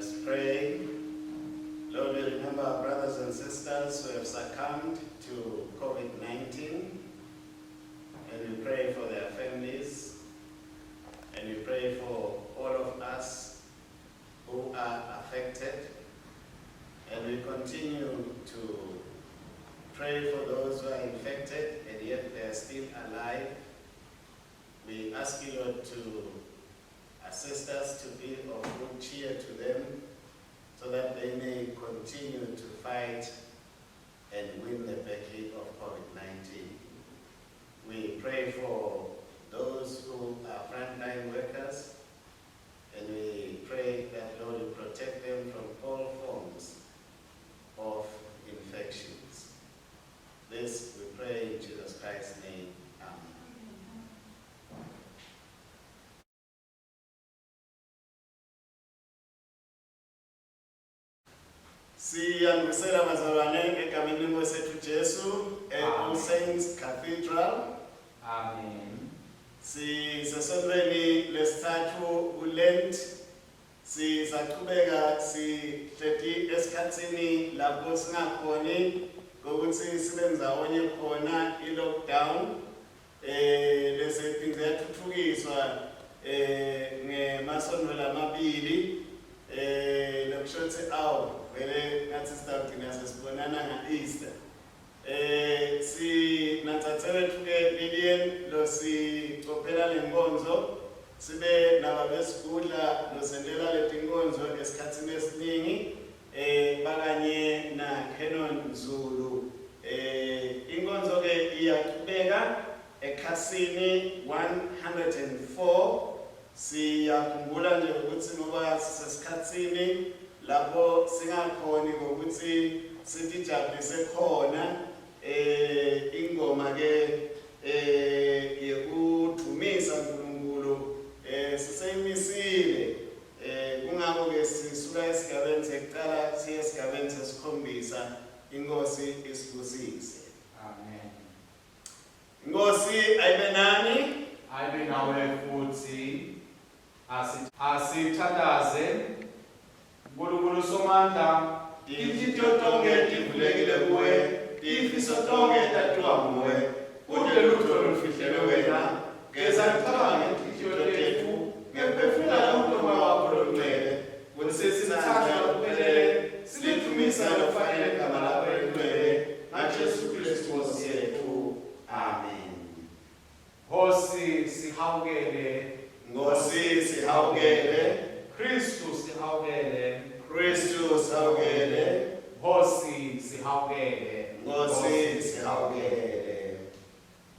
Let's pray. Lord, we remember our brothers and sisters who have succumbed to COVID-19, and we pray for their families, and we pray for all of us who are affected, and we continue to pray for those who are infected and yet they are still alive. We ask you, Lord, to assist us to be of good cheer to them so that they may continue to fight and win the battle of COVID-19. We pray for those who are frontline workers, and we pray that, Lord, you protect them from all forms of infections. This we pray in Jesus Christ's name. Amen. Siyambusela bazalwane egameni lenkosi yethu Jesu All Saints Cathedral. Amen. Sisesontweni lesithathu uLent. Sizaqhubeka sihleti esikhatsini lapho singakhoni ngokuthi sibe ndawonye khona i-lockdown. Bese phinde yathuthukiswa ngemasonto lamabili. Lokusho ukuthi vele ngathi sidagcina sesibonana nga-Easter. Sinathathele thuke Lilian lo sicophela le nkonzo, sibe nababesigudla lo sendela leti nkonzo esikhathini esiningi, bakanye na Canon Zulu. Inkonzo ke iyaqhubeka ekhasini 104. Siyakhumbula nje ukuthi ngoba sisesikhatsini lapho singakhoni ngokuthi sitijabulise khona ingoma ke yekudumisa uNkulunkulu siseyimisile, kungakho ke sisuka esigabeni sekuqala siye esigabeni sesikhombisa. Inkosi isibusise. Amen. Inkosi ayibe nani? Ayibe nawe futhi. Asithandaze uNkulunkulu Somandla, Inhliziyo tonke tivulekile kuwe, tifiso tonke tatiwa nguwe, kudle lutho lufihlelwe wena, geza kucabange inhliziyo tethu, ngephefumula lomlomo wakho longcwele, kuthi sesithatha lokuphelele, silithumisa lokufanele igama lakho elingcwele, ngaJesu Kristu Nkosi yethu. Amen. Nkosi sihawukele, Nkosi sihawukele, Kristu sihawukele, Kristu sihawukele, Nkosi sihawukele, Nkosi sihawukele.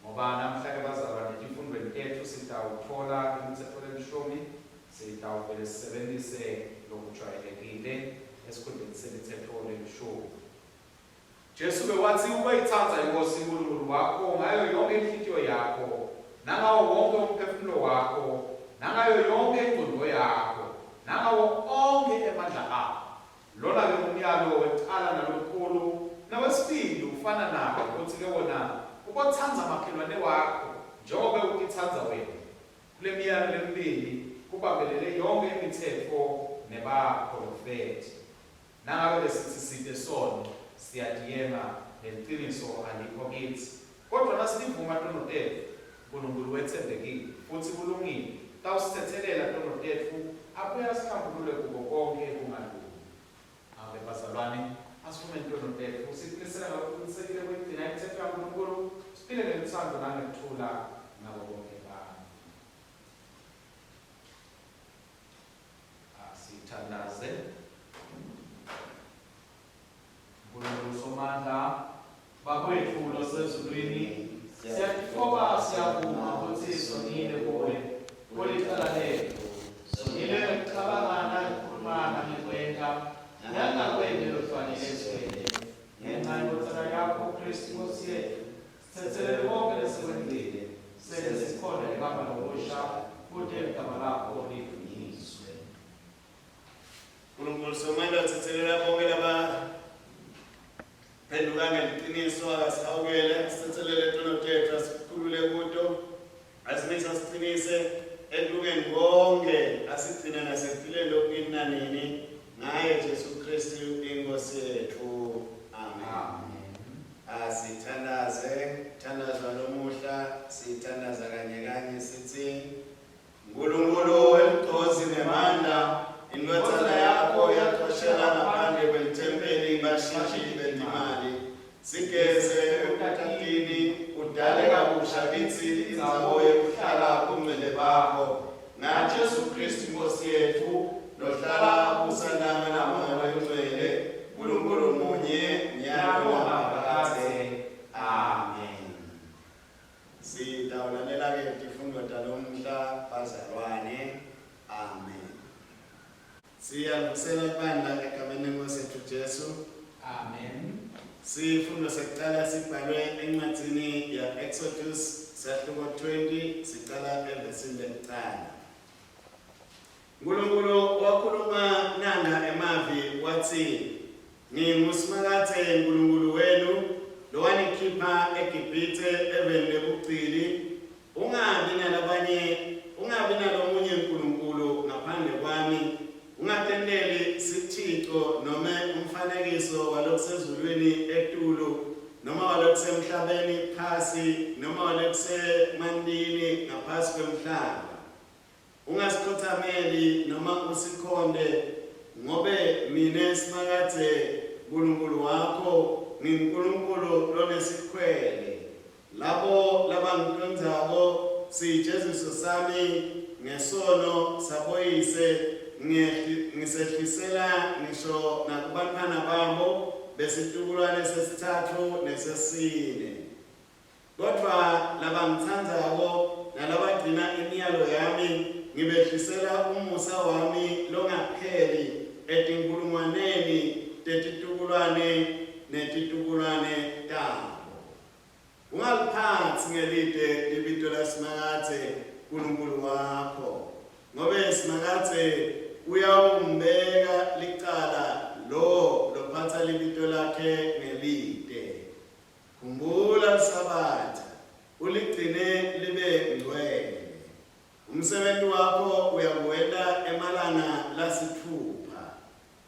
Ngoba namhlanje bazalwane ifundweni yethu sitawuthola imithetho lemishumi, sitawuvele sisebenzise lokujwayelekile esikhundleni semithetho lemishumi. Jesu bewathi ubeyithanda inkosi uNkulunkulu wakho ngayo yonke inhliziyo yakho, nangawo wonke umphefumulo wakho, nangayo yonke ingqondo yakho, nangawo onke amandla akho. Lona ke umyalo wecala nalokhulu nawesibili ufana nawo ukuthi ke wona ubothanda amakhelwane wakho njengoba ukithanza wena. Kule miyalo lemibili kubambelele yonke imithetho nebaprofeti. Nangabe lesithi side sono siyadiyema neliqiniso alikho kithi. Kodwa nasilivuma tono tethu, uNkulunkulu wethembekile futhi kulungile. Tawusithethelela tono tethu, abuye asikhambulule kubo konke kungalungi. Ave bazalwane, asifume tono tethu, siqiniseka ngokuqinisekile ukugcina imithetho kaNkulunkulu, siphile ngelithando nangekuthula nabo bonke abantu. Asithandaze. Unkulunkulu Somandla, bakwethu losezulwini, siyakuthoba siyavuma ukuthi sonile kuwe, kulicala lethu, sonile ngekucabangana ukukhulumana ngekwenta, nangakwende lofanele eswele, ngenxa yokuthanda yakho Kristu Nkosi yethu, sithethelele konke lesikwendile, senze sikhona igama lokusha, kude igama lakho lidunyiswe. uNkulunkulu Somandla uthethelela bonke laba phenduka ngeliqiniso, asihawukele, sithethelele tono tethu, asikhulule kuto, asimisa siqinise elungeni konke, asigcine nasephileni lokungenanini ngaye Jesu Kristu inkosi yethu. Amen. Sithandaze, thandaza lomuhla, sithandaza kanye sithi Nkulunkulu emgcozi nemandla, indodana yakho yaxoshela ngaphandle kwetempeli bashintshi betimali. Sigeze ekukhathini udale kabusha kithi indzawo yokuhlala kumngcele bakho. NgaJesu Kristu inkosi yethu, nohlala kusaname namoya oyingcwele, Nkulunkulu munye, nyalo naphakade. Amen. Sitawulalela-ke izifundo zalomhla bazalwane. Amen. Siyalungisela ibandla egameni lenkosi yethu Jesu. Amen. Sifundo sekuqala sibhalwe encwadzini ya-Exodus sahluko 20 siqala evesini lekuqala. Nkulunkulu wakhuluma nanga emavi wathi, nginguSimakathe Nkulunkulu wenu lowanikhipha eGibhithe eveni lebuqili. Ungabi nalomunye nkulunkulu ngaphandle kwami. Ungatendeli sithixo noma umfanekiso walokusezulwini etulo noma walokusemhlabeni phasi noma walokusemandini ngaphasi kwemhlaba. Ungasikhothameli noma usikhonde, ngobe mina Simakathe Nkulunkulu wakho ngiNkulunkulu lonesikhwele. Labo labangikhonzako siyijeziso sami ngesono saboyise ngisehlisela ngisho nakubantwana babo besitukulwane sesithathu nesesine. Kodwa labangithandzako nalabagcina imiyalo yami ngibehlisela umusa wami longapheli etinkulungwaneni tetitukulwane netitukulwane tabo. Ungaliphatsi ngelide libito laSimakathe Nkulunkulu wakho, ngobe Simakathe uyawumbeka licala lo lophatha libito lakhe ngelide. Khumbula Sabatha, uligcine libe ngcwele. Umsebenzi wakho uyakuwela emalanga lasithupha,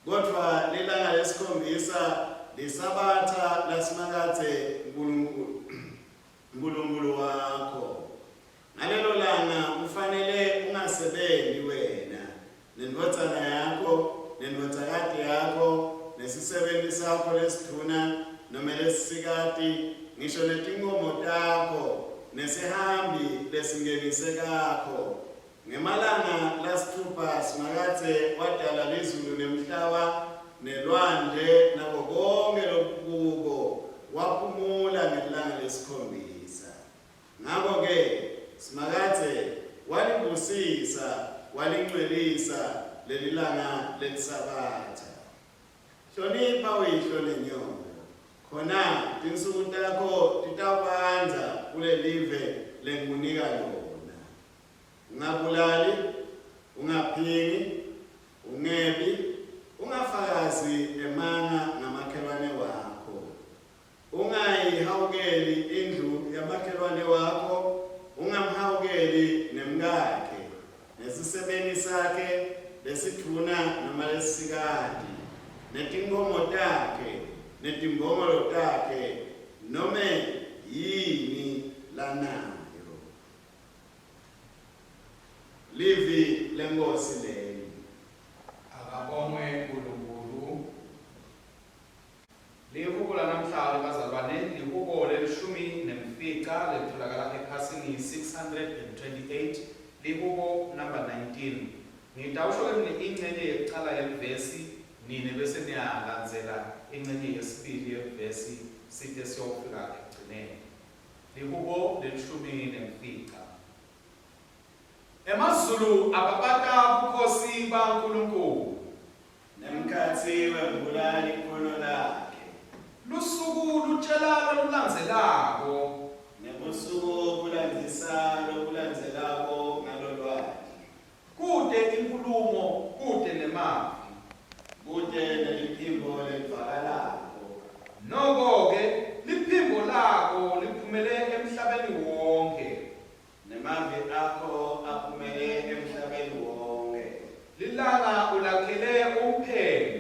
kodwa lilanga lesikhombisa lisabatha laSimakathe Nkulunkulu wakho. Ngalelo langa kufanele ungasebenzi wena, nendodana yakho, nendodzakati yakho, nesisebenzi sakho lesiduna noma lesisikati, ngisho netinkomo takho, nesihambi lesingenisekakho. Ngemalanga lasithupha Simakathe wadala lizulu nemhlaba nelwandle nako konke lokukuko, waphumula ngelanga lesikhombisa. Ngakho-ke Simakathe walibusisa, walingcwelisa leli langa lelisabatha. Hlonipha uyihlo nenyoko, khona tinsuku takho titabanza kulelive lengikunika lona. Ungabulali, ungaphingi, ungebi, ungafakazi emanga ngamakhelwane wakho. Ungayihawukeli indlu yamakhelwane wakho, ungamhawukeli nemkakhe, nesisebeni sakhe, lesiduna noma lesisikati, netinkomo takhe, netimbongolo takhe, noma yini lanayo. Livi lenkosi leyo. Akabongwe Nkulunkulu. Lihubo lanamhlanje bazalwane, lihubo lelishumi nemfica litholakala ekhasini 628, lihubo number 19. Ngitawusho ingxenye yokuqala yevesi nine bese niyalandzela ingxenye yesibili yevesi sithe siyofika ekugcineni. Lihubo lelishumi nemfica. Emazulu ababata bukhosi baNkulunkulu, nemkhathi wembulali ikhono lakhe. Lusuku lutshela lulandzelako, nebusuku bulandzisa lobulandzelako ngalolwati. Kude inkulumo, kude nemavi, kude neliphimbo lelivakalako. noko-ke liphimbo lako liphumele emhlabeni wonke, nemavi akho aphumele emhlabeni wonke. lilanga ulakhele uphelo,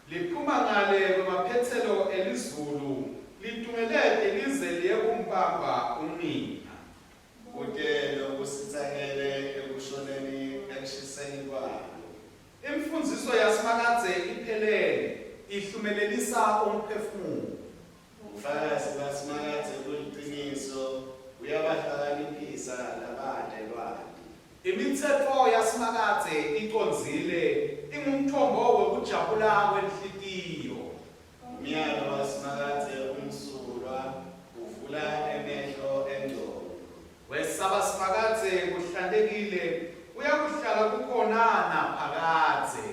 liphuma ngale kwemaphethelo elizulu litumelete lize liye kumpamba unina kude lokusithakele ekushoneni ekushiseni kwalo. imfundiso yasimakadze iphelele ihlumelelisa umphefumulo Ubufakazi basimakadze kuliqiniso uyabahlakaniphisa labadelwane. imitsetfo yasimakadze icondzile ingumthombo wekujabula kwenhlitiyo Umyalo wasimakadze umsulwa uvula emehlo engcono. wesaba simakadze kuhlantekile uyakuhlala kukhona naphakadze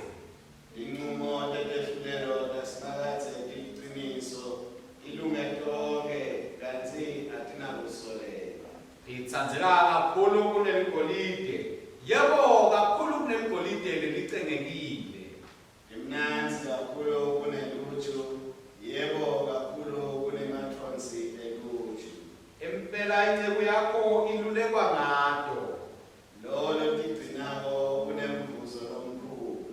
Inqumo letehlulelo lasimakadze liqiniso ilunge tonke kantsi atinakusoleka. ngiyitsandzela kakhulu kuneligolide yebo kakhulu kuneligolide lelicengekile Imnanzi kakhulu kuneluthu, yebo kakhulu kunemathonsi eluthu. impela inceku yakho ilulekwa ngato Lolo tigcinako kunemvuzo lomkhulu.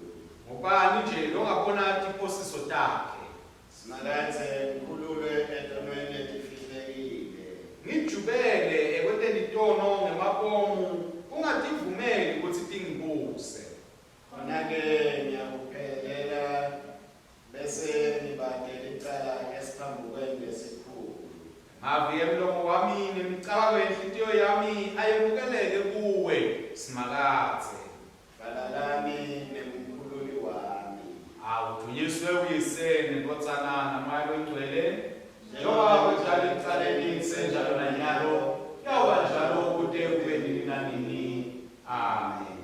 ngubani nje longabona tiposiso takhe Simakadze mkhululwe etonweni letifihlekile. ngijubele ekwenteni tono ngemabomu ungativumeli kutsi tingibuse Khona-ke ngiyakuphelela bese ngibate licala esiphambukweni lesikhulu. mavi emlomo wami nemicabango yenhlitiyo yami ayemukeleke kuwe simakadze Vala lami nemkhululi wami. awudunyiswe uyise nendotsana namoya longcwele njengoba kujala ekuqaleni senjalo nanyalo yawa njalo kude kube nini nanini amen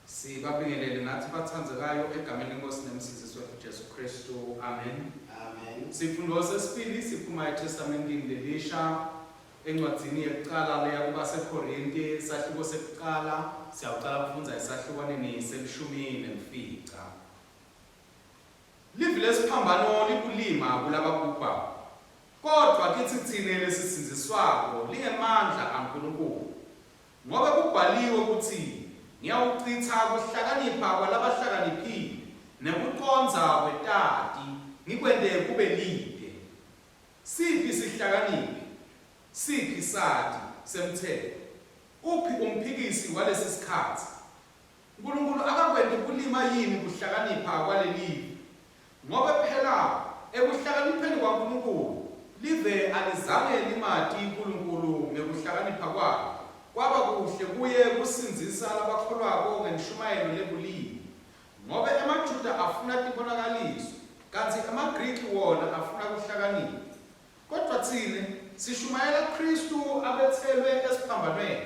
sibabingelele nathi bathandzekayo egameni lenkosi nemsindisi wethu Jesu Kristu amen Amen. sifundo sesibili siphuma eTestamentini lelisha encwadzini yekucala leya kubaseKorinte sahluko sekucala siyawucala kufundza esahlukaneni selishumi nemfica livi lesiphambano likulima kulababhubha kodwa kithi thine lesisindziswako lingemandla kaNkulunkulu ngoba kubhaliwe ukuthi ngiyawuchitha kuhlakanipha kwalabahlakaniphile nekuconza kwetati ngikwende kube lide siphi sihlakaniphi siphi sati semthetho uphi umphikisi walesi sikhathi uNkulunkulu akakwende kulima yini kuhlakanipha kwaleli ngoba phela ekuhlakanipheni kwaNkulunkulu live alizange limati uNkulunkulu ngekuhlakanipha kwakhe kwaba kuhle kuye kusindzisa labakholwako ngentshumayelo lebulili ngoba amaJuda afuna tibonakaliso kanti amaGriki wona afuna kuhlakanipha kodwa thine sishumayela Kristu abethelwe esiphambanweni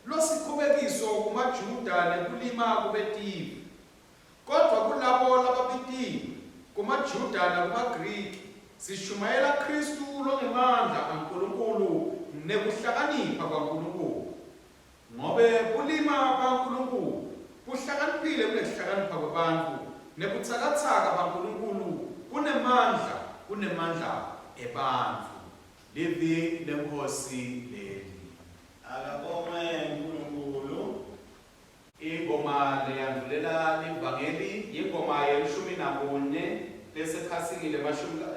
losikhubekiso kumaJuda nekulima kubetive kodwa kulabo lababitiwe kumaJuda nakumaGriki sishumayela Kristu longemandla kaNkulunkulu nekuhlakanipha kwaNkulunkulu ngobe kulima kwaNkulunkulu kuhlakaniphile kunekuhlakanipha kwabantfu nebutsakatsaka baNkulunkulu kunemandla ebantfu livi lenkhosi leli Akabongwe uNkulunkulu. ingoma leyandlulela livangeli yingoma yelishumi nambone lesekhasini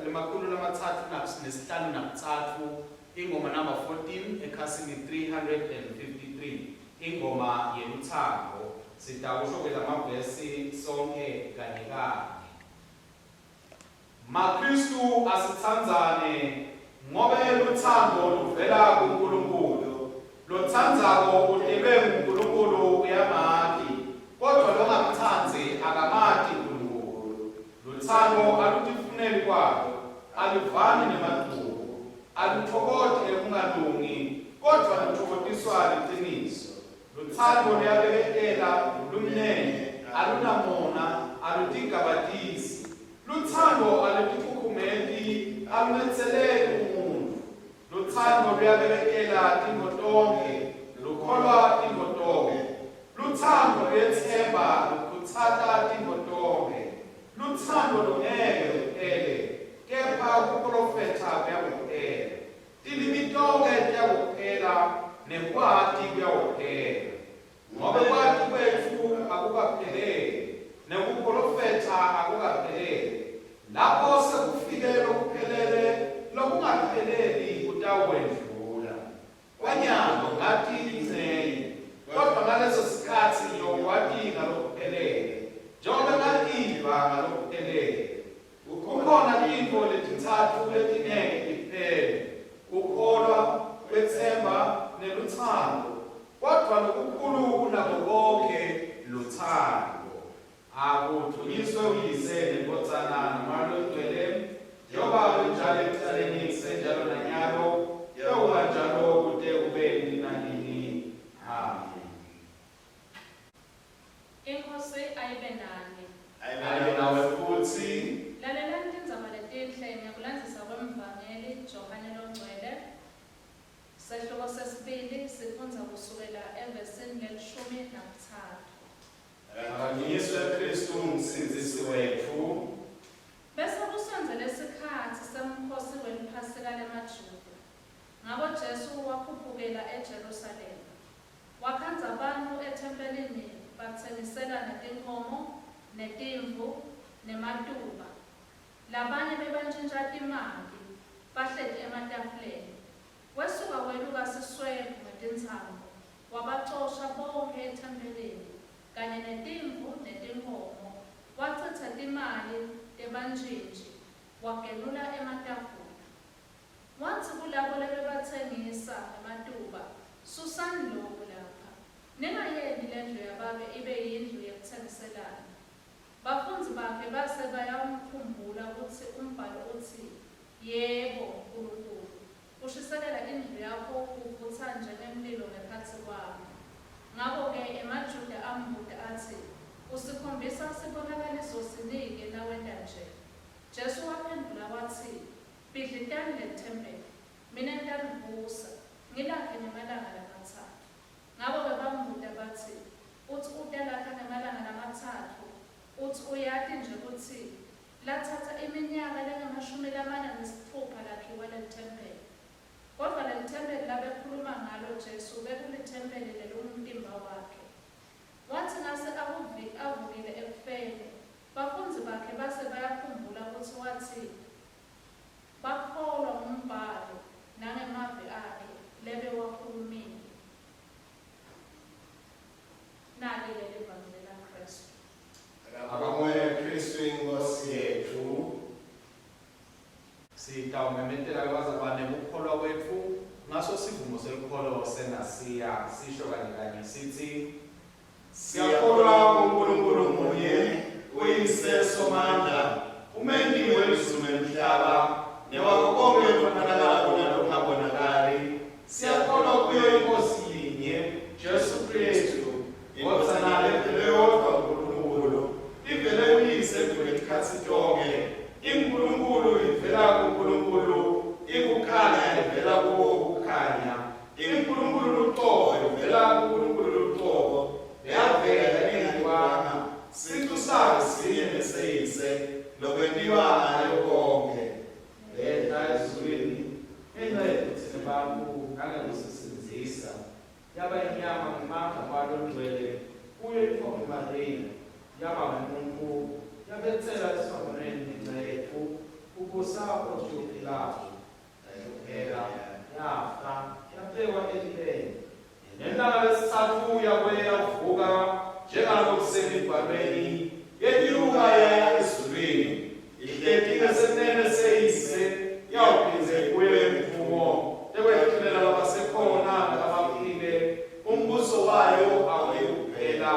lemakhulu lamatsatfu nesihlanu nakutsatfu ingoma number 14 ekhasini 353 ingoma yeluthando sitawusho kwelamavesi sonke kanye kanye maKristu asithandzane ngobe luthando luvela kuNkulunkulu lothandzako udliwe nguNkulunkulu uyamati kodwa longamthandzi akamati uNkulunkulu luthando alutifuneli kwalo alivani nemadumbu aluthokothi ekungalungi kodwa luthokotiswa liqiniso luthando luyabeketela lumnene alunamona alutigabadisi luthando alutikhukhumeleli alumetseleli umuntu luthando luyabeketela tintfo tonke lukholwa tintfo tonke luthando luyetsemba lukhutsata tintfo tonke luthando lungeke luphele kepha kuprofetha kuyakuphela tilimi tonke tiyakuphela nekwati kuyakuphela ngoba kwati kwetfu akukapheleli nekuprofetha Inkosi ayibe nani. Ayibe nawe futhi. Lalelani tindzaba letinhle ngekulandzisa kwemvangeli Johane Longcwele. Sehluko sesibili sifundza kusukela evesini lelishumi nakutsatfu. Akanyiswe Kristu umsindisi wethu. Bese kusondzele sikhatsi semkhosi weliphasika lemaJuda. Ngako Jesu wakhuphukela eJerusalema. Wakhandza abantu ethempelini batsengiselana tinkomo, netimvu, nematuba. Labanye bebantshintshela timali, bahleti ematafuleni. Wesuka weluka siswebhu ngetintsambo, wabacosha bonke ethempelini, kanye netimvu netinkomo, wachitsa timali tebantshintshi, wagelula ematafula. Watsi kulabo lebebatsengisa ngematuba, susani loku lapha, ningayeni lendlu yababe ibe yindlu yekutsengiselana. Bafundzi bakhe base bayamkhumbula kutsi umbhalo uthi, yebo Nkulunkulu, ushisekela indlu yakho kuvutsa njengemlilo ngekhatsi kwami. Ngako-ke emaJuda ambuta athi, usikhombisa sibonakaliso sinike nawenta nje. Jesu waphendula wathi, bhidlitani lethempeli, mina ngitalivusa, ngilakhe ngemalanga lamatsatfu. Ngako-ke bambuta bathi, uthi utalakha ngemalanga lamatsatfu, uthi uyati nje kutsi lathatha iminyaka lengama-46 lakhiwa lelithempeli. Kodwa lelithempeli labekhuluma ngalo Jesu bekulithempeli lelumtimba wakhe. Wathi ngase avukile ekufeni, bafundzi bakhe base bayakhumbula kutsi wathi bakholwa ngumbhalo nangemave akhe lebewakhulumile. Nali leli vangeli laKristu. Akamoya Kristu inkosi yethu. Sitawumemetela kwazabane ukukholwa kwethu ngaso sivumo selikholo senasiya sisho kanye sithi siyakholwa kuNkulunkulu munye uyise somandla umendi welizulu nemhlaba newakho konke lokubonakalayo nalokungabonakali. Siyakholwa kuyo inkosi yinye Jesu Kristu ngozanale leyodwa uNkulunkulu ivele uyise kulekhatsi tonke. INkulunkulu ivela kuNkulunkulu, ikukhanya ivela kuwo ukukhanya. INkulunkulu uqobo ivela kuNkulunkulu uqobo. Yavela ingayibanga, sicu sayo sinye neseyise, lokwentiwa ngayo konke. Leta ezulwini, incede thina bantu ngangekusisindisa. Yaba inyama ngamandla kwalo ngcwele, kuyo intombi Maria, yaba ngumuntu. Yabetsela esiboneni ngenceku ukusa uJuda Pilato yayophela yafa yabekwa elileni ngelanga lesithathu yakwela uvuka njengalokhu kusemibhalweni yenyuka yaya ezulwini ihleti ngasenene seyise yawuphinze kuyo emvumo ekwehlulela labasekhona nabaphile umbuso wayo awuyikuphela.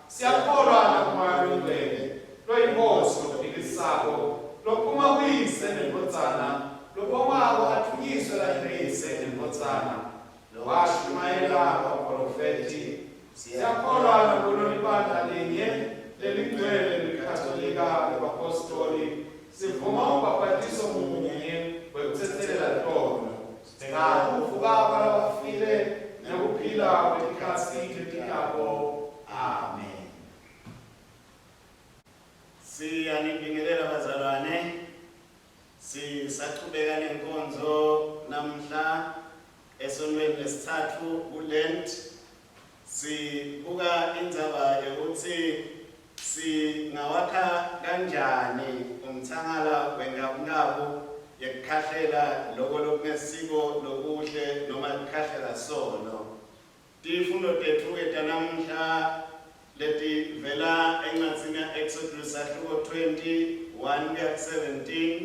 Siyakholwa nakuMoya Oyingcwele loyinkosi lophikisako lophuma kuyise nenkodzana lobongwako athunyiswe kayise nenkodzana lowashumayela abaprofeti. Siyakholwa nakulo libandla linye lelingcwele likatolika lebapostoli. Sivuma ubhapatiso munye wekuthethelela tono ngakuvuka kwalabafile nekuphila kwetikhatsi letikako. Amen. Siyanibingelela bazalwane, sisaqhubeka nenkonzo namhla esonweni lesithathu kuLent. Sibuka indzaba yokuthi singawakha kanjani umthangala wengabukabu yekukhahlela loko lokungesiko lokuhle noma kukhahlela sono. Tifundo tethu tanamuhla leti vela encwadzini ya-Exodus sahluko 21-17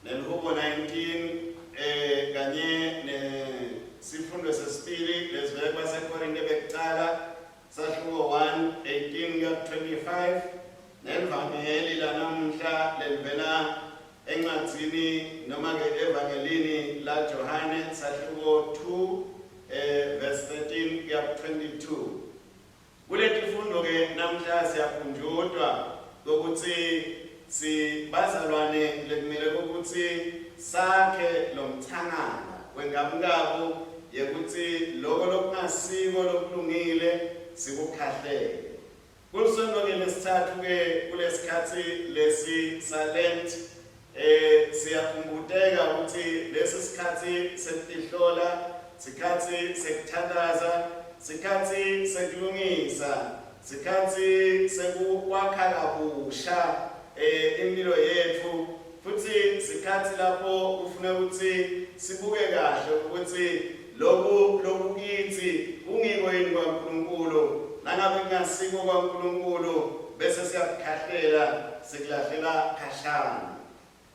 nelhubo 19 kanye nesifundo sesibili lesivela kwaseKorinte bekucala sahluko 1:18-25 nelivangeli lanamuhla lelivela encwadzini noma-ke evangelini laJohane sahluko 2 verse 13-22. Kuleti fundo ke namhla siyakhunjudwa ukuthi sibazalwane lekumele ukuthi sakhe lo mthangana wengabukabu yekuthi lokho lokungasiko lokulungile sikukhahlele. Kusonto-ke lesithathu-ke kulesikhathi lesi silent siyakhunguteka ukuthi lesi sikhathi sekutihlola, sikhathi sekuthandaza, sikhathi sekulungisa, sikhathi sekukwakha kabusha impilo yethu, futhi sikhathi lapho ufuna ukuthi sibuke kahle ukuthi lokhu kithi kungiko yini kwaNkulunkulu, nangabe kungasiko kwaNkulunkulu bese siyakukhahlela sikulahlela khashana.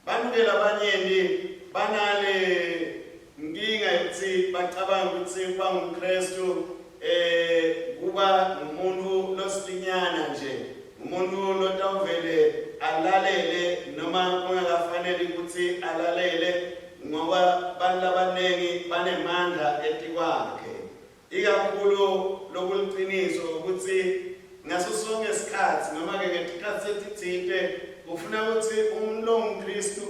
Bantu-ke labanyenti banale nkinga yokuthi bacabanga ukuthi kuba ngumKristu kuba ngumuntu losilinyana nje, umuntu lotawuvele alalele noma kungakafanele ukuthi alalele ngoba abantu abaningi banemandla etikwakhe. Ikakhulu lokuliqiniso ukuthi ngaso sonke isikhathi noma-ke ngesikhathi sethithite ufuna ukuthi umuntu ongumKristu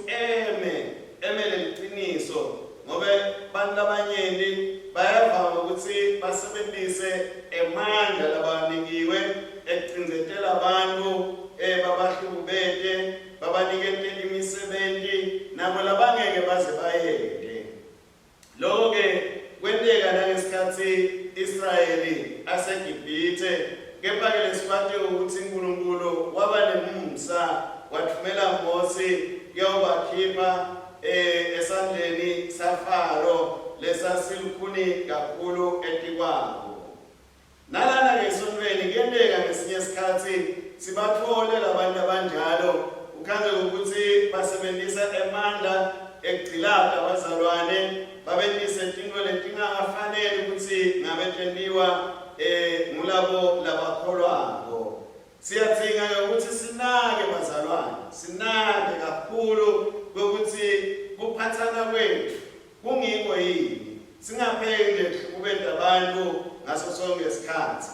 emele liqiniso, ngoba abantu abanyenti bayavama ukuthi basebenzise emandla labanikiwe ekucinzetela abantu babahlukubete, babanikete imisebenzi nabo labangeke baze bayeke. Lokho-ke kwenteka nangesikhathi Israyeli aseGibhithe, kepha-ke lesikwathe ukuthi uNkulunkulu waba nemumsa wathumela Mose kuyobakhipha esandleni saFaro lesasilikhuni kakhulu etikwabo. Nalana-ke esontweni kuyenteka ngesinye isikhathi sibathole labantu abanjalo, ukhange ukuthi basebenzisa emandla ekugcilata abazalwane, babendise tinto letingafanele ukuthi ngabe tentiwa ngulabo labakholwako. Siyadzinga ukuthi sinake bazalwane, sinake kakhulu ukuthi kuphathana kwethu kungiko yini, singapheki nje kubenta abantu ngaso sonke isikhathi.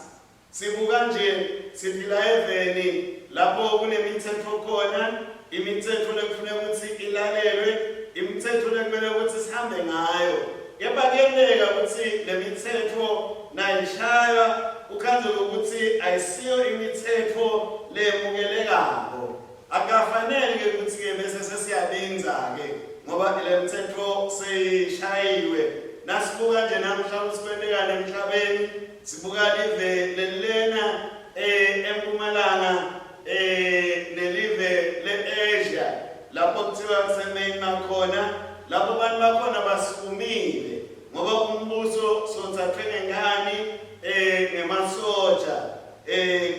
Sibuka nje siphila eveni lapho kunemithetho khona, imithetho lekufanele ukuthi ilalelwe, imithetho lekumele ukuthi sihambe ngayo. Kepha kuyenteka ukuthi le mithetho nayishaya ukhanze ukuthi ayisiyo imithetho lemukelekako. Akafanele ukuthi-ke bese sesiyabenza-ke ngoba le mithetho seyishayiwe. Nasibuka nje namhla ukuthi kwenteka emhlabeni, sibuka live lelena eMpumalanga nelive le-Asia lapho kuthiwa kuseMyanmar khona, lapho abantu bakhona basukumile ngoba umbuso sothathwe ngengani ngemasoja.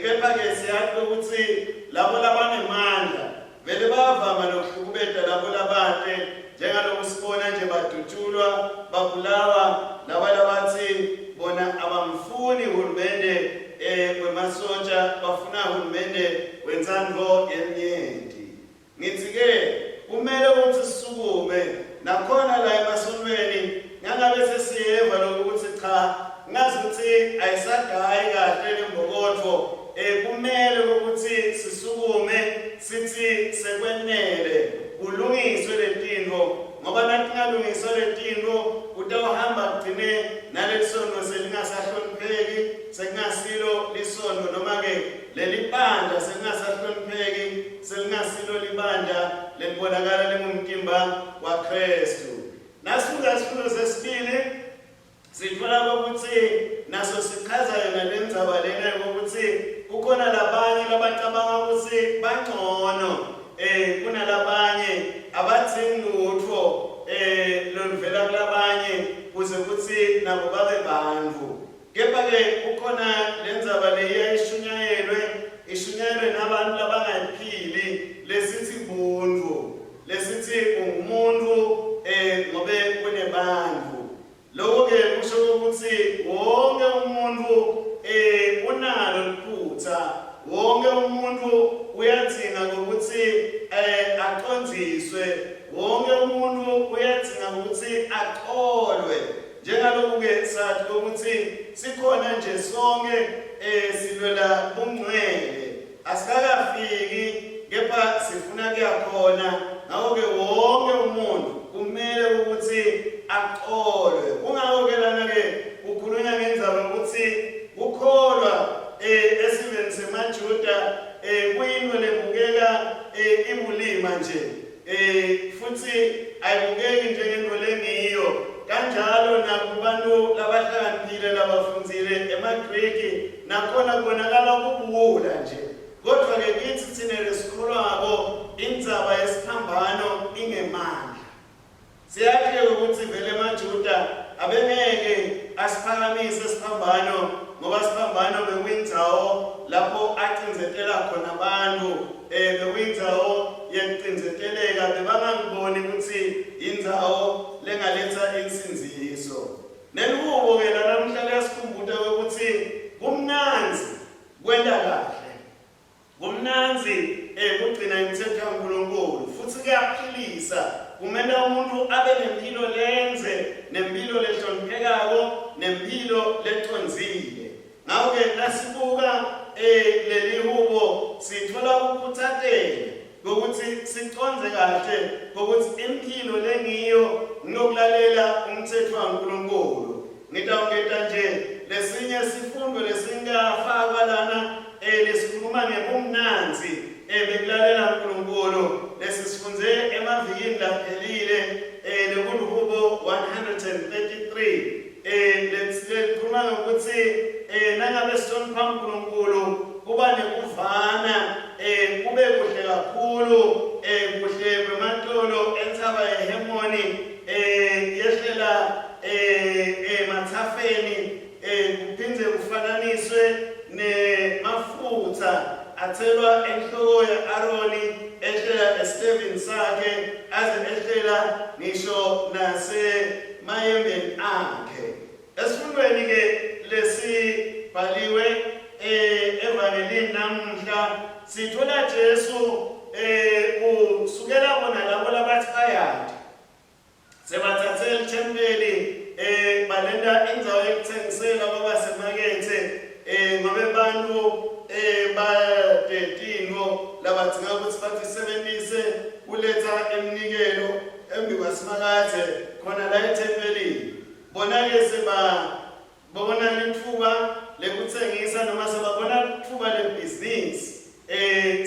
Kepha-ke siyathi ukuthi labo labanemandla vele bayavama nokuhlukubeta labo labate, njengaloku sibona nje badutshulwa, babulawa laba labathi bona abamfuni uhulumende wemasoja, bafuna uhulumende wentsandvo yeminyenti. Ngithi-ke kumele ukuthi sisukume nakhona la emasontweni, ngangabe sesiyeva lokuthi cha ngazi ukuthi ayisagayi kahle lembokotho, kumele ukuthi sisukume sithi sekwenele kulungiswe letinto, ngoba nathi ngalungiswa letinto utawuhamba kugcine nalelisono selingasahlonipheki, sekungasilo lisono noma-ke lelibandla selingasahlonipheki, selingasilo libandla lelibonakala lingumtimba waKristu. Nasibuka isifundo sesibili sithola ukuthi naso sichaza yona le ndzaba lena ukuthi kukhona labanye labacabanga ukuthi bangcono kunalabanye abathengi lutho loluvela kulabanye kuze ukuthi nabo babe bantfu. Kepha-ke kukhona le ndzaba leya ishunyayelwe nabantu labangayiphili lesithi buntfu, lesithi ungumuntu ngobe kunebantfu. Lokho-ke kusho ukuthi wonke umuntu unalo liphutha, wonke umuntu uyadzinga ukuthi acondziswe, wonke umuntu uyadzinga ukuthi aqolwe. Njengalokhu-ke sathi ukuthi sikhona nje sonke silwela bungcwele asikakafiki kepha sifuna kuya khona ngakho ke wonke umuntu kumele ukuthi aqolwe kungakho-ke lana-ke kukhulunywa ngendaba ukuthi ukholwa esiveni semajuda kuyinto lebukeka ibulima nje futhi ayibukeki njengento lengiyo kanjalo nakubantu labahlakaniphile labafundzile emaGriki nakhona kubonakala kubuwula nje kodwa-ke kithi thina lesikholwa ngabo indzaba yesiphambano ingemandla siyathi-ke ukuthi vele emajuda abengeke asiphakamise isiphambano ngoba isiphambano bekuyindzawo lapho acinzetela khona abantu bekuyindzawo yekucinzeteleka bebangangiboni ukuthi indzawo lengaletha insinziso nelukubo-ke lanamhla liyasikhumbuta ukuthi kumnanzi kwenta kahle kumnanzi kugcina imithetho kaNkulunkulu futhi kuyaphilisa kumele umuntu abe nempilo lenze nempilo lehloniphekako nempilo leconzile ngakho-ke nasibuka leli hubo sithola ukukhuthatela kokuthi siconze kahle kokuthi impilo lengiyo ngiyokulalela umthetho kaNkulunkulu ngitawungeta nje lesinye sifundo lesingafakwa lana lesikhuluma ngebumnanzi bekulalela uNkulunkulu lesisifunze emavikini laphelile lekuluhubo 133 lesikhuluma ngokuthi nangabe sihlonipha uNkulunkulu kuba nekuvana kube kuhle kakhulu kuhle kwematolo entsaba yeHemoni yehlela emathafeni kuphinde kufananiswe nemafutha athelwa enhloko ya-Aroni ehlela esitebeni sakhe aze ehlela ngisho nasemayembeni akhe esifundweni-ke lesibhaliwe evangelini namuhla sithola Jesu kusukela bona labo labathi bayadi sebathathele ithempeli balenda indzawo yokuthengisela kwabasemakethe ngobe bantu badedingo labadzinga ukuthi batisebenzise kuletha emnikelo embi kwasimakathe khona la ethempelini bona-ke sebabona lithuba lekutsengisa noma sebabona lithuba lebhizinisi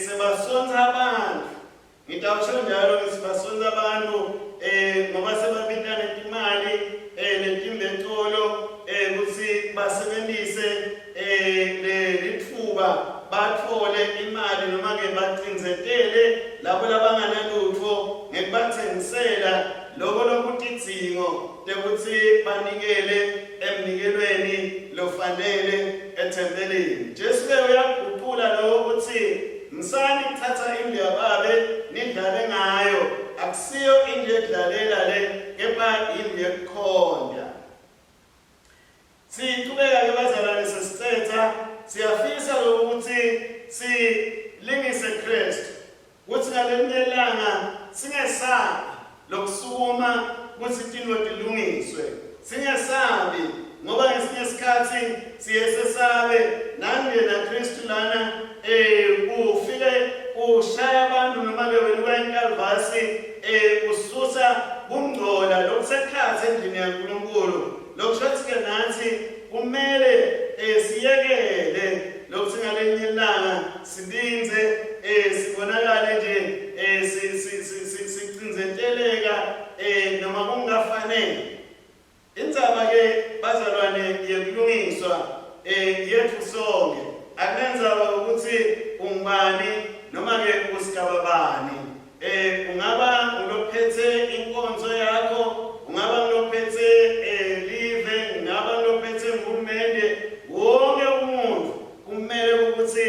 sebasonza abantu ngitawusho njalo sebasonza abantu ngoba sebabita netimali netimbetolo ukuthi basebenzise lithuba bathole imali noma-ke bacinzetele labo labanganalutho ngekubathengisela loko lokutidzingo tekuthi banikele emnikelweni lofanele ethempelini Jesu-ke uyaguqula lokho ukuthi msani kuthatha indlu yababe nidlale ngayo akusiyo indlu yekudlalela le kepha indlu yekukhonza siqhubeka-ke bazalwane sesicetha siyafisa ukuthi silingise Kristu ukuthi ngalelinye ilanga singesabi lokusukuma ukuthi intilo tilungiswe singesabi ngoba ngesinye isikhathi siyesesabe nangena Kristu lana ufike ushaya abantu noma-ke wena enkalvasi ususa kungcola lokusekhathi endlini yaNkulunkulu lokusho ukuthi-ke nathi kumele siyekele lokuthi ngalenye ilanga silinze sibonakale nje sicinzeteleka noma kungafanele indzaba-ke bazalwane yekulungiswa yethu sonke akunenzaba ukuthi ungubani noma-ke usigaba bani ungaba ngulophethe inkonzo yakho ungaba ngulophethe live ungaba ngulophethe nguhulumende wonke umuntu kumele ukuthi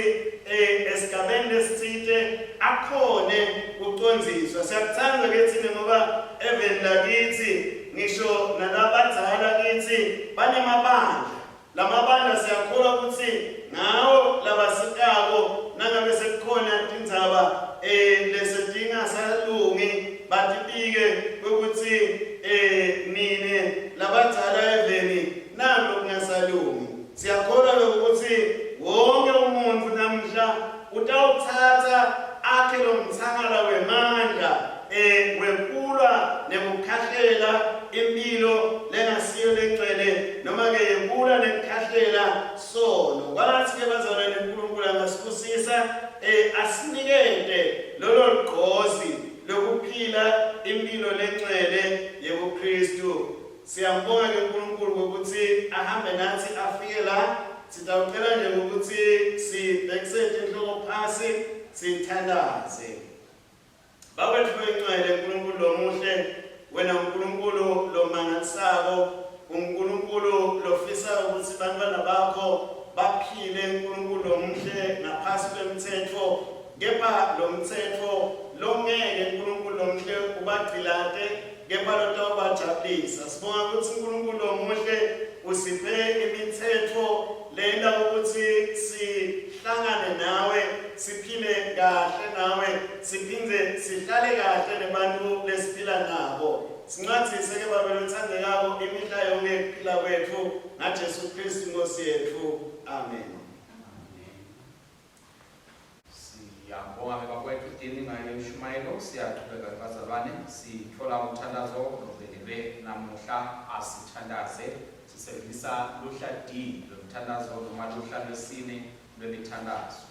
esigabeni lesithile akhone ucondziswa siyakuthanda-ke thina ngoba eveni lakithi ngisho nalabadzala kithi banemabandla lamabandla siyakholwa ukuthi ngawo labasikako nangabe sekukhona tindzaba lesetingasalungi batibike ukuthi nine labadzala eveni nalo kungasalungi akhe lo mthangala wemandla wekulwa nekukhahlela impilo lengasiyo lengcwele noma ke yekulwa nekukhahlela sono. Kwalathi-ke bazalwane uNkulunkulu angasibusisa asinikete lolo gqozi lokuphila impilo lengcwele yebuKristu. Siyambonga ke uNkulunkulu ukuthi ahambe nathi afike la. Sitawucela nje ukuthi sibhekisele inhloko phasi sithandaze. Bawethu bengcwele uNkulunkulu lomuhle, wena uNkulunkulu lomangalisako, uNkulunkulu lofisa ukuthi bantwana bakho baphile, uNkulunkulu lomuhle ngaphansi kwemthetho, kepha lo mthetho longeke uNkulunkulu lomuhle ubagcilate, kepha lotawubajabulisa. Sibonga ukuthi uNkulunkulu lomuhle usiphe imithetho lena ukuthi sihlangane nawe, siphile kahle nawe, siphinde sihlale kahle nebantu lesiphila nabo. Sincedise ke Baba lothandekako imihla yonke yokuphila kwethu ngaJesu Kristu Nkosi yethu. Amen. Siyabonga ke bafowethu dini ngayo Ishumayelo. Siyaqhubeka bazalwane, sithola umthandazo novelelwe namuhla asithandaze. Sisebenzisa luhla D lomthandazo noma luhla lwesine lwemithandazo.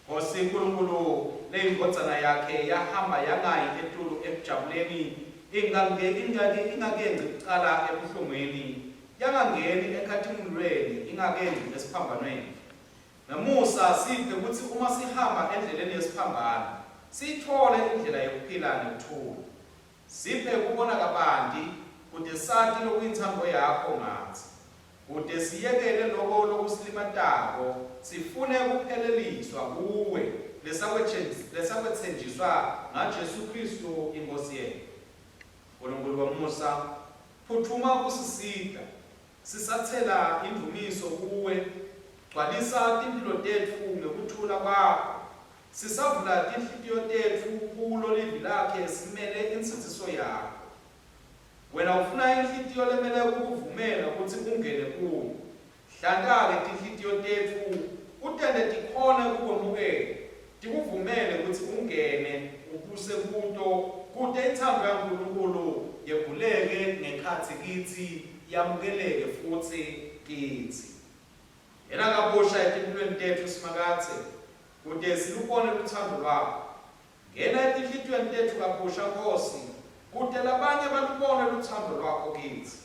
Nkosi uNkulunkulu leyingodzana yakhe yahamba yangayi etulu ebujabuleni, ingakenci kucala ebuhlungweni, yangangeni ekhathimulweni, ingakenci esiphambanweni. Namusa siphe ukuthi uma sihamba endleleni yesiphambano sithole indlela yokuphila nekuthula. Siphe kubona kabanti kude sathi lokuyinthando yakho ngathi, kude siyekele lokho lokusilimatako, sifune kupheleliswa kuwe lesakwethenjiswa ngaJesu Kristu inkosi yethu. Nkulunkulu wamusa, phuthuma kusisida sisathela imvumiso kuwe, gcwalisa timpilo tethu ngekuthula kwakho, sisavula tinhliziyo tethu kulo livi lakhe simele insinziso yakho. Wena ufuna inhliziyo lemele ukuvumela ukuthi ungene kuyo. Hlanka-ke tinhliziyo tethu utende tikhone ukukwemukela, tikuvumele ukuthi ungene ubuse kuto, kude inthando yaNkulunkulu yevuleke ngekhathi kithi, yamukeleke futhi kithi. Yena kabusha etimpilweni tethu simakathe, kude silubone uthando lwakho. Ngena etinhliziyweni tethu kabusha Nkosi, kude labanye balubone uthando lwakho kithi.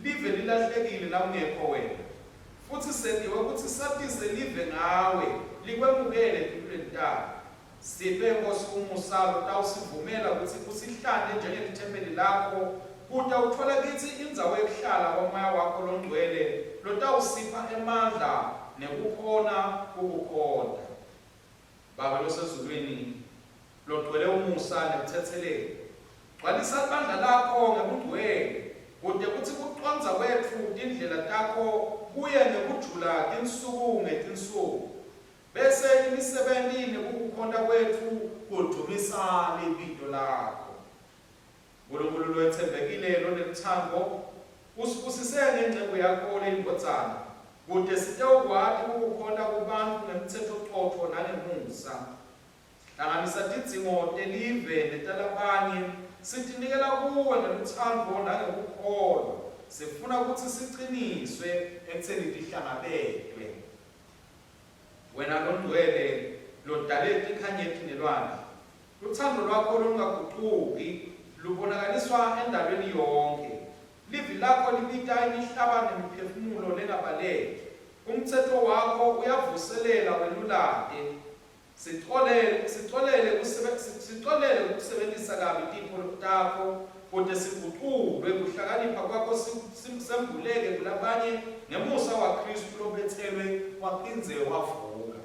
Live lilahlekile la ungekho wena, futhi sediwe ukuthi satise live ngawe, likwemukele empilweni takho. Siphe Nkosi umusa lotawusivumela ukuthi usihlande njengelithempeli lakho, kude uthola kithi indzawo yokuhlala kwamoya wakho longcwele, lotawusipha emandla nekukhona ukukhonda. Baba losezulwini, logcwele umusa nekuthetheleni, gcwalisa ibandla lakho ngekugcwele, kude kuthi kucondza kwethu tindlela takho kuye ngekujula tinsuku ngetinsuku, bese imisebenti nekukukhonda kwethu kudumisa libizo lakho. Nkulunkulu lwethembekile lonelithando, usibusise ngenceku yakho leyingodzana, kude sitewukwati ukukhonda kubantu ngemithetho coco nangemusa. Hlanganisa tidzingo telive netalabanye, sitinikela kuwe ngeluthando nangekukholwa. Sifuna ukuthi siqiniswe ekutheni tihlangabetwe. Wena longcwele lodale tinkhanyeti nelwandle, luthando lwakho lungaguquki, lubonakaliswa endalweni yonke. Livi lakho libita imihlaba nemiphefumulo lengabaleki. Umthetho wakho uyavuselela welulade. Sitolele ukusebenzisa kabi tipho takho, kude siguqulwe kuhlakanipha kwakho sembuleke kulabanye ngemusa waKristu lobethelwe waphinze wavuka.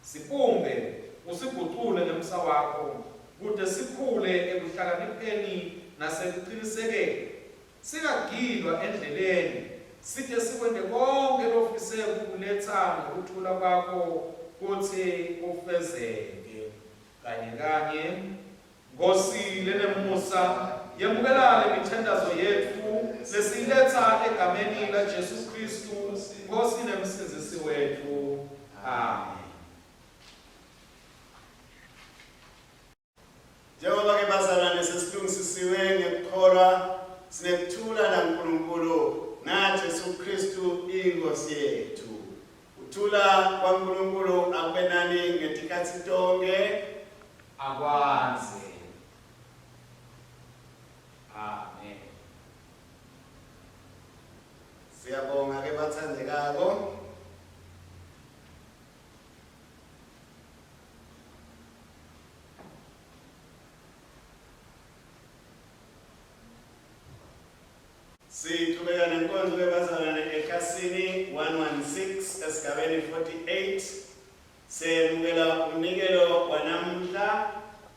Sipumbe usiguqule ngemusa wakho, kude sikhule ekuhlakanipheni nasekuqinisekeni. Singagilwa endleleni, side sikwende konke lofise ukuletha ngokuthula kwakho kuthi kufezeke. Kanye Nkosi lenemusa, yamukela lemithandazo yethu lesiyiletha egameni laJesu Kristu Nkosi nemsindisi wethu. Amen. Uthula kwaNkulunkulu akube nani ngetikhathi tonke. akwazi. Amen. Siyabonga ke bathandekako. Siqhubeka nenkonzo yabazalwane eKhasini 116 esigabeni 48. Semukela umnikelo wanamhla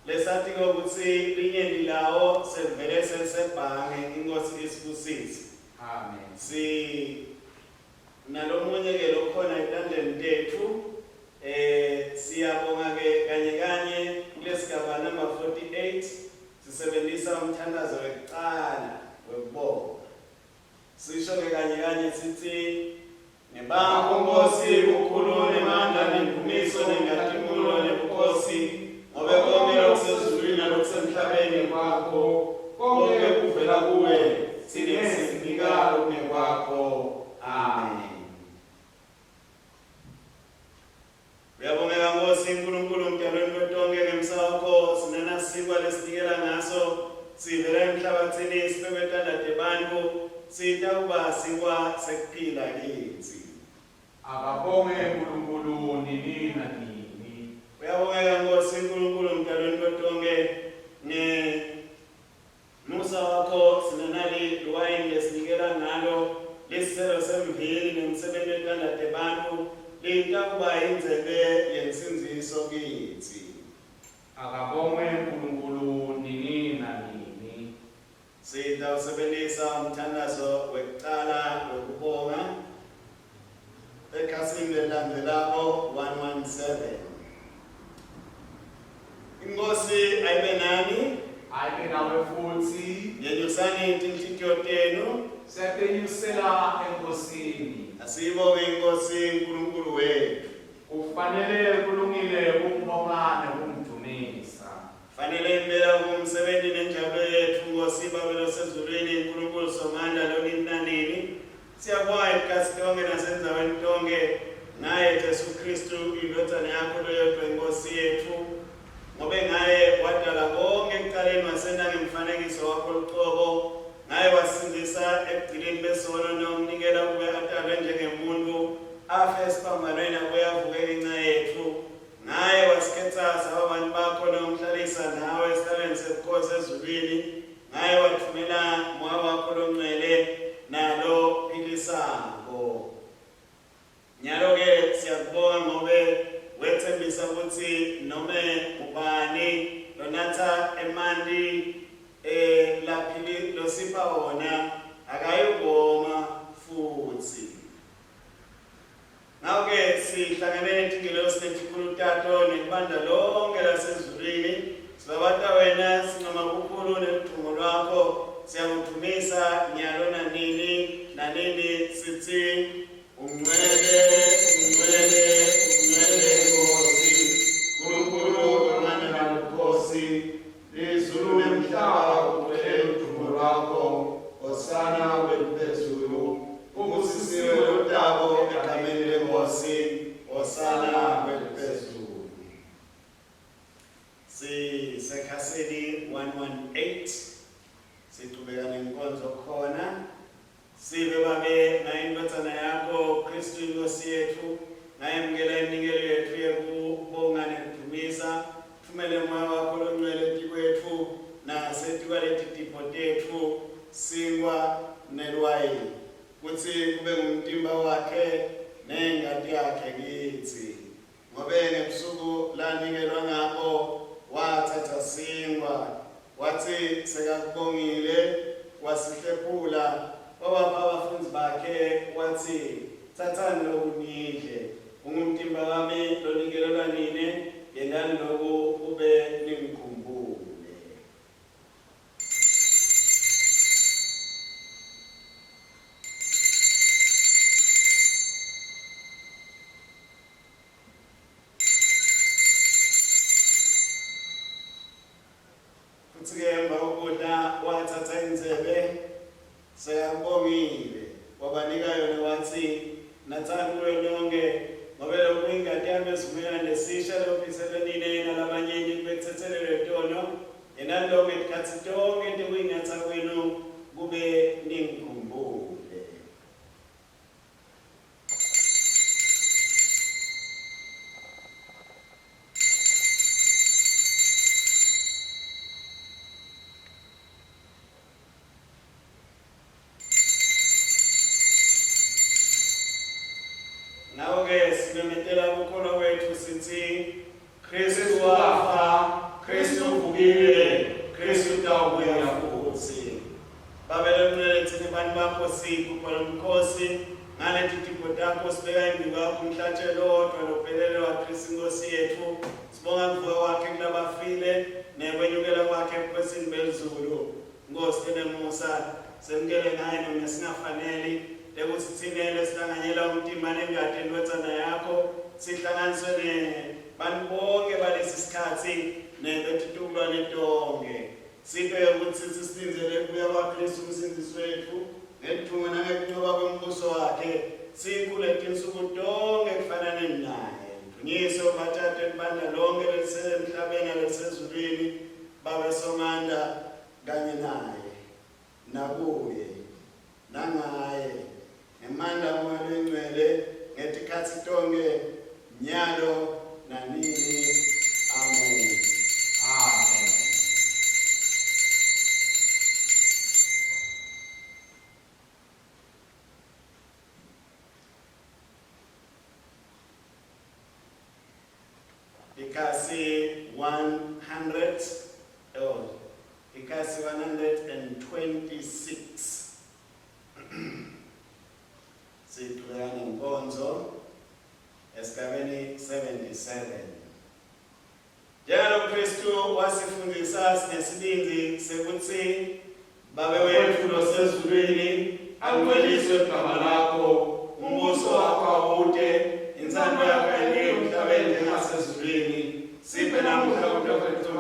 lesathi ukuthi linyenti lawo sevele sesebhange inkosi isibusise. Amen. Si nalomunye ke lokhona etandleni tethu siyabonga ke kanye kulesigaba number 48 sisebenzisa umthandazo wekuqala wekubonga. Sisho ke kanye sithi nebakho Nkosi ukhulu nemandla nempumiso nengathumulo nebukhosi ngobe konke lokusezulwini nalokusemhlabeni kwakho konke kuvela kuwe thina sinika kungekwakho. Amen. Uyabongeka Nkosi uNkulunkulu mdalweni wetonke ngemsakho sinanasikwa lesinikela ngaso sivela emhlabathini sibeketandade bantu sita kuba sikwa sekuphila kithi. Akabonge uNkulunkulu nini na nini. Uyabongeka Nkosi uNkulunkulu mdalweni wetonke Musa wakho sinanali luwayini lesinikela ngalo lesiselo semvini nemsebenzi wetandade bantu lita kuba indzebe yensinziso kithi. Akabonge uNkulunkulu nini na nini. Sita usebenzisa umthandazo wekuqala wekubonga ekhasini lelandzelako 117. Inkosi ayibe nani. Ayibe nawe futhi. Nyenyusani tinhlitiyo tenu. Siyapenyusela enkosini. Asibonge Inkosi uNkulunkulu wethu. Kufanele kulungile ukubonga nokumdumisa. Fanele impela kumsebenzi nenjabulo yethu Nkosi babelo sezulwini uNkulunkulu somandla loninanini. Siyabonga ikhasi tonke nasenzaweni tonke naye Jesu Kristu indodana yakho loyedwa Inkosi yethu. Ngobe ngaye wadala konke ekuqaleni wasenda ngemfanekiso wakho uqobo. Ngaye wasindisa ekugcineni besono nomnikela kube atalwe njengemuntu afe esiphambanweni akuyavuka inxa yethu. Ngaye wasikhetha sabantu bakho nomhlalisa nawe esihlalweni sebukhosi ezulwini. Ngaye wathumela moya wakho longcwele nalo philisako. Nyalo ke siyakubonga ngobe wethembisa ukuthi nome ubani lonatha emanti laphili losipha wona akayiboma futhi. Ngakho-ke sihlangene netingelosi netikhulutato nekubanda lonke lasezulwini sibabata wena sinoma kukhulu neludungo lwakho siyakudumisa nyalo nanini sithi ungcwele Nkosi uNkulunkulu wamandla nobukhosi izulu nemhlaba uvele udungo lwakho hosana weliphezulu ubusisiwe lotabo egameni lenkosi hosana weliphezulu. Sisekhasini 118 siqhubeka nenkonzo khona sibe babe ngayindodana yakho Kristu Inkosi yethu ngayemukela iminikelo yethu yekubonga nekudumisa thumele moya wakho longcwele kwethu nasetikhaleti tipho tethu singwa nelwayini kuthi kube ngumtimba wakhe nengadi yakhe kithi ngobe ngebusuku lanikelwa ngakho wathatha singwa wathi sekakubongile wasihlephula wabapha abafundi bakhe wathi thathani lokhu nidle ungumtimba wami lonikelelwa nine yendani lokhu ube ningikhumbule. Futhi-ke emva kokudla wathatha inzebe sekakubongile wabanika yona wathi nathani kuyo lonke sithi Kristu wafa, Kristu uvukile, Kristu utawubuya futhi. Babele mnelethini bantu bakho sikuphala umkhosi ngaleti tipo takho sibeka imbi kwakho umhlatshelo wodwa lophelele waKristu Inkosi yethu. Sibonga kuvuka kwakhe kulabafile nekwenyukela kwakhe ebukhosini bezulu. Nkosi enemusa semkele ngaye noma singafaneli ekuthi thina sihlanganyela umtimba nengadi enwetsana yakho sihlanganiswe bantu bonke balesi sikhathi nebetitulwane tonke. Siphe ukuthi sisinzele kuya kwaKristu umsindisi wethu ngethunywa nangekunqoba kombuso wakhe sikuleti insuku tonke kufanane naye. Ngiso bathathe ibandla lonke elisemhlabeni lelisezulwini babe somandla kanye naye nakuye nangaye ngemandla moya lengcwele ngetikhathi tonke nyalo nanini. Amen. Amen. Ikasi 100, Ikasi 126. Situlana nkonzo esigabeni 77. Njalo Kristu wasifundisa sinesibindi sekuthi Baba wethu losezulwini akuweliswe igama lakho, umbuso wakho awude, inzando yakho ibe emhlabeni njengasezulwini. Siphe namuhla ukudla kwethu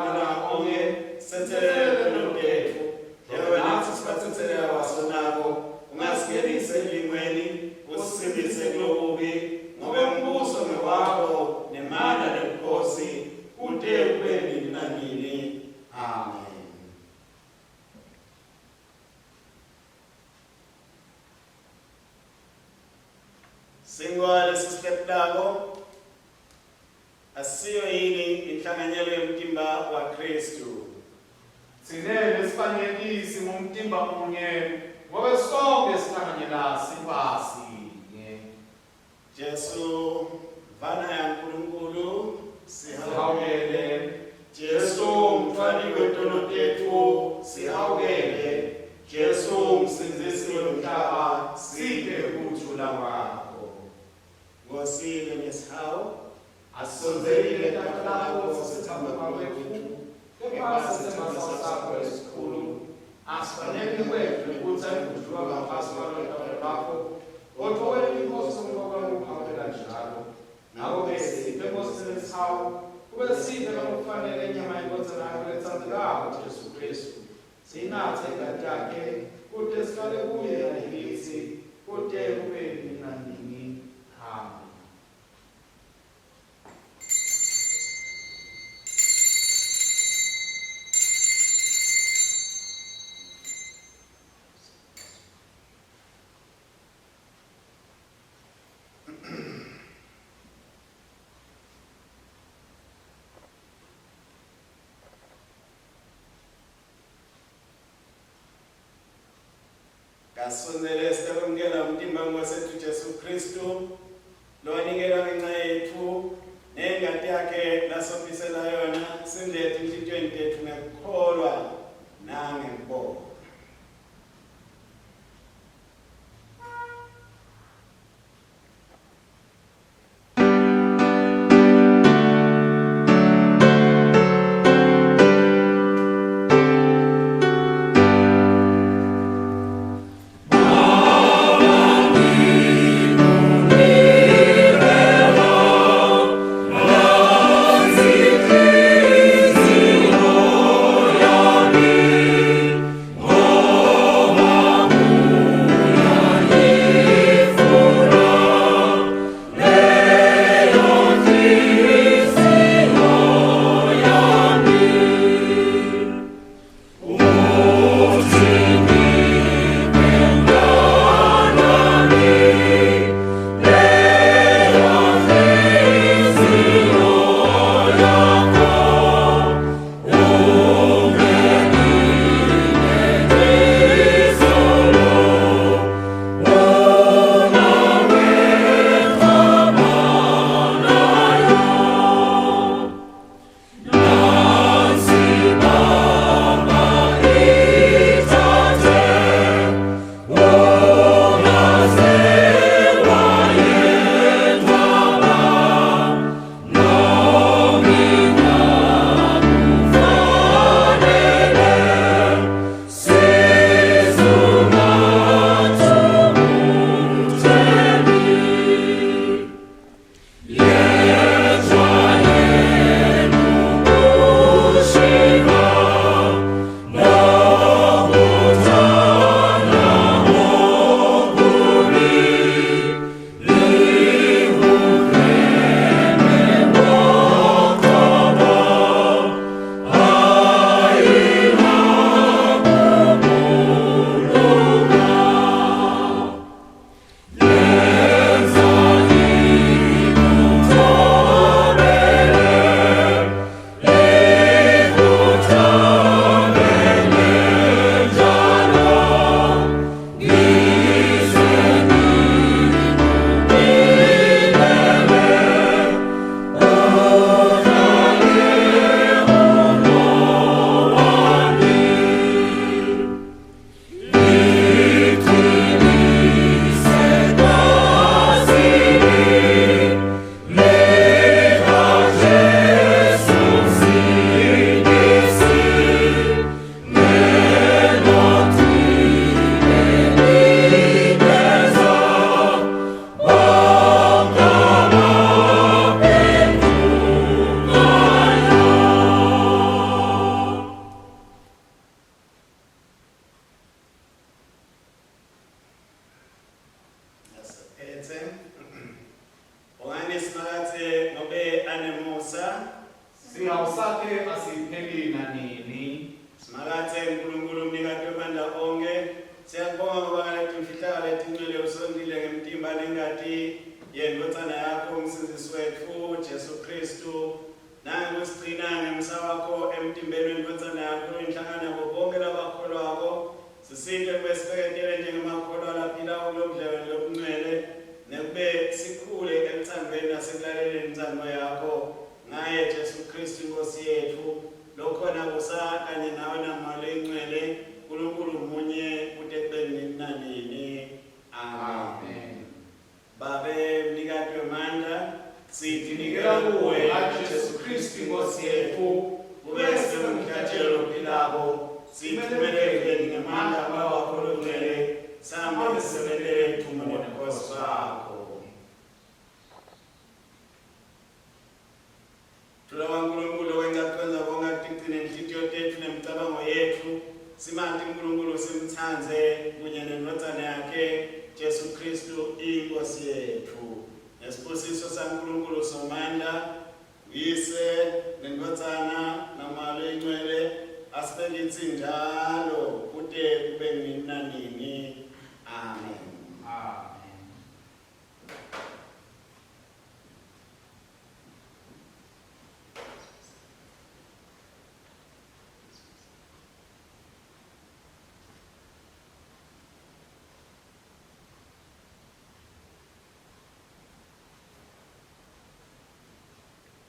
konke, sithelele nokethu. Njengoba nathi sibathethelele abasonako, ungasingenisi elimweni, usisindise kulobubi, ngoba umbuso ngowakho nemandla nebukhosi kude kube nini nanini. Amen. Singwa lesistepdako asiyo yini inhlanganyelo yomtimba waKristu. Sinele sifanekisi ngomtimba munye ngoba sonke sihlanganyela sibasinye. Jesu vana ya Nkulunkulu Sihawukele. Jesu mfani wetono tethu sihawukele. Jesu msindisi womhlaba siphe ukuthula kwakho. Ngosile nesihawu asonzelile takho lakho sithamba kwethu kepha sithemba sakho esikhulu asifanele kwethu ukuthi ayikudlula ngaphansi kwalonto lakho kodwa wena inkosi somqoka uphawula njalo ngakho-ke siphe Nkosi nesihawu kube siphe ngokufanele inyama yenkonzo yakho ethandekayo uJesu Kristu sinathe ingadi yakhe kude sihlale kuye nakithi kude kube nini nanini. Amen. Kasonzele sitamkela umtimba wethu Jesu Kristu lowanikela ngenxa yethu nengadi yakhe lasofisela yona sinlethe enhlitiyweni tethu ngekukholwa nangembongo. Thank you. anemusa. Singawusakhe asipheli nanini. Simakathe uNkulunkulu umnikati wamandla onke. Siyabonga ngoba ngalethi mfihlakalo etingcwele usondile ngemtimba nengati yendodzana yakho umsindisi wethu Jesu Kristu. Nangokusigcina ngemsa wakho emtimbeni wendodzana yakho inhlangano yabo bonke labakholwako. Sisinde kube sibeketele njengemakholwa laphilayo kulobudlelwano lobungcwele nekube sikhule emthandweni nasekulaleleni intsandvo yakho ngaye Jesu Kristu Nkosi yethu lokhona kusa kanye nawe namalo ingcwele uNkulunkulu munye kude kubeni nanini. Amen. Babe mnikati wamandla siyinikela kuwe Jesu Kristu Nkosi yethu ube semkhathelo philako sithumelele ngemandla wakho longcwele sambe sisebenele ithumele Nkosi wakho. Tulawa Nkulunkulu wengakhonza bonga ticine inhliziyo tethu nemicabango yethu simanti Nkulunkulu simthandze kunye nendodzana yakhe Jesu Kristu iNkosi yethu. Nesibusiso saNkulunkulu somandla uyise nendodzana namalo ingcwele asibekitsi njalo kude kube nini nanini. Amen. Amen.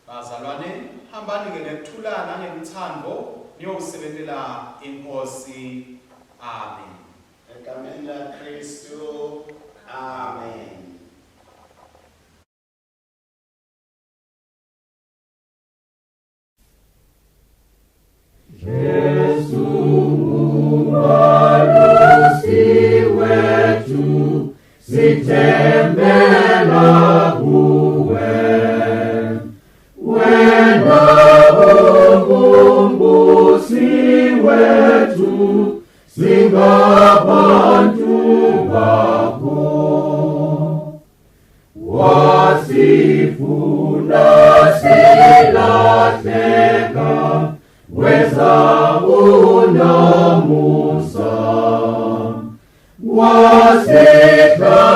Bazalwane, hambani ngenekuthulana ngemthando niyosebenzela iNkosi. Amen. Egameni laKristu. Amen. Jesu mwalusi wetu sitembela kuwe wena ungumbusi wetu singabantu bakho wasifuna silahleka weza unamusa wasihla